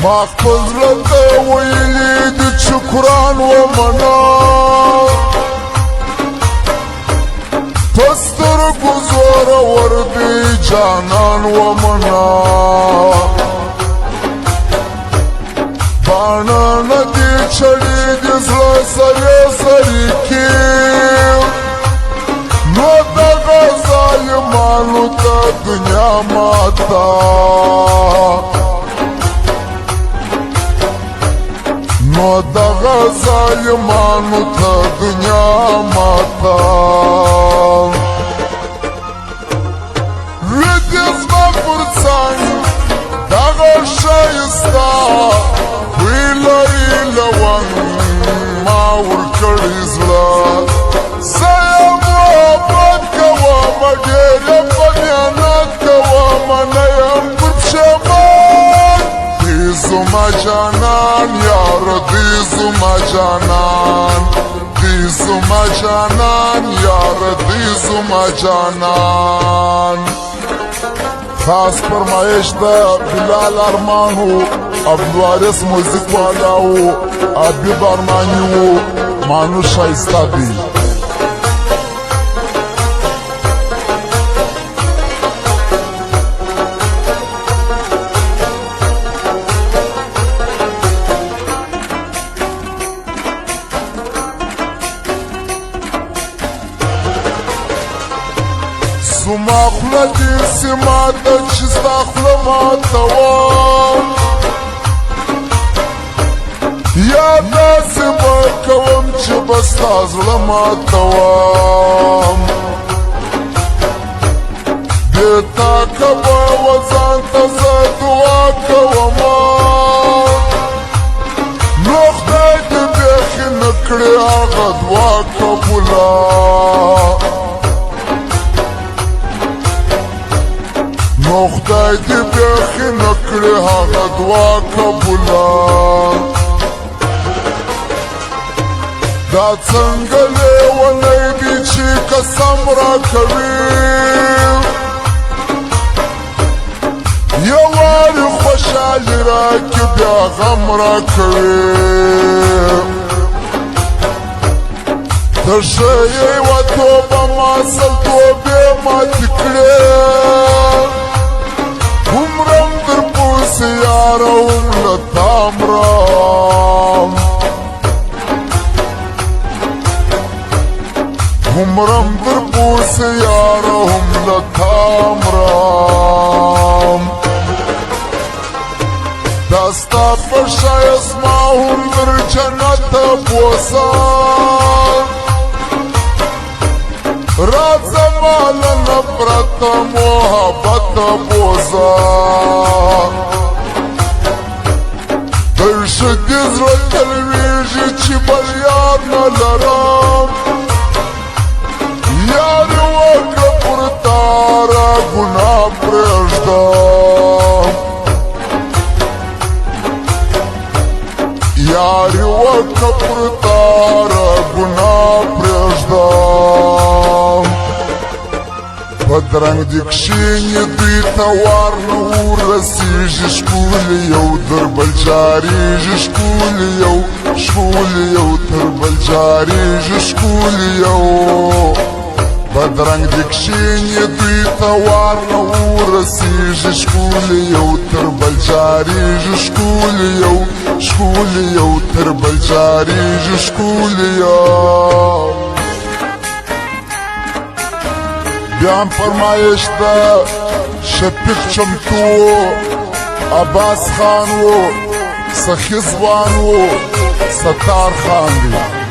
ما خپل زړه ته ویلي دي چې قرآن ومنه په سترګو زورور دی جانان ومنه باڼه نه دي چړې دي زړه سرې سرې کې نو دغه ظالمانو ته دنیا ماته نو دغه ظالمانو ته دنیا ماته ویدې زما پر څنګ دغه ښایسته بوی لري لونګ ما ورکړی زړه زه یې محبت کوم ډېر یې په میانت کوم نه یم پر پښېمان دی زما جانان یار دی زما جانان دی زما جانان یار دی زما جانان خاص فرمایش دا بلال ارمان ہو عبدالوارث موزیک والا ہو عابد ارمانی ہو مانو شائستہ دی زما خوله دې سماته چې ستا خوله ماتوم یا داسې به کوم چې به ستا زړه ماتوم بې تاکه به و ځان ته زه دعا کومه نو خدای دې بیخي نه کړې هغه دعا قبوله نو خدای دې بیخي نه کړې هغه دعا قبوله دا څنګه لیونی دی چې قسم راکوي یو وارې خوشحالي راکړي بیا غم راکوي د ښه یوه توبه ما سل توبې ماتې کړې عمرم در پوسې یاره هم له تا مرم عمرم در پوسې یاره هم له تا مرم دا ستا په ښایست ما هم در جنته بوسم راځه ما له نفرته محبته بوځه تر ښه دې زړه تل ویږي چې بل یار نه لرم یار یې وکړه پر تاره ګناه پرېږدم یار یې وکړه پر تاره ګناه پرېږدم بدرنګ دې کښېني دوی ته وار نه ورسېږي ښکلي یو در بل جارېږي ښکلي یو ښکلي یو تر بل جارېږي ښکلي یو بدرنګ دې کښېني دوی ته وار نه ورسېږي ښکلي یو تر بل جارېږي ښکلي یو ښکلي یو تر بل جارېږي ښکلي یو بیا هم فرمایش ده شفیق چمتو و عباس خان و سخی ځوان و ستار خان دی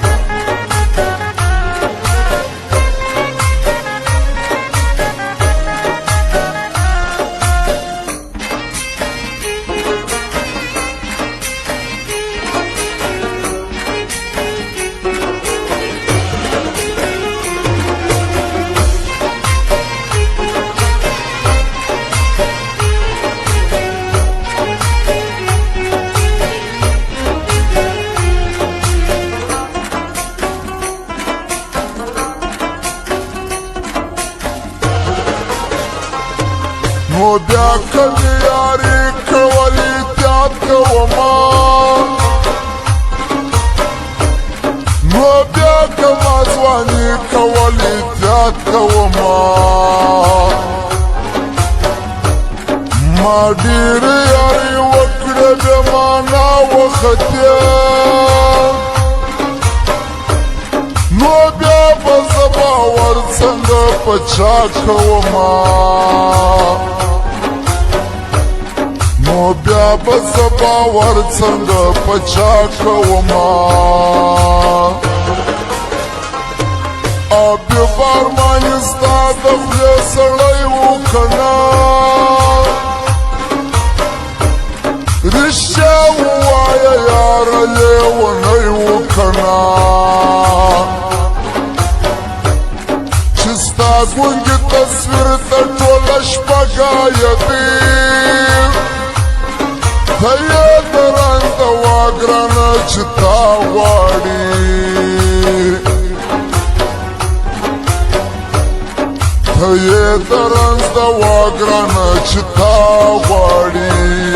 نو بیا کلی یاری کولی احتیاط کوم ما ډېر یاري وکړه بې معنا وختیا نو بیا به زه باور څنګه په چا کومه نو بیا به زه باور څنګه په چا کومه بې بارمانې ستا د خولې سړی و که نه رښتیا ووایه یاره لیونی و که نه چې ستا ګونګې تصویر ته ټوله شپه ګایدې ته یې د رنده وا ګرانه چې تا غواړي ته یې د رنده وا ګرانه چې تا غواړي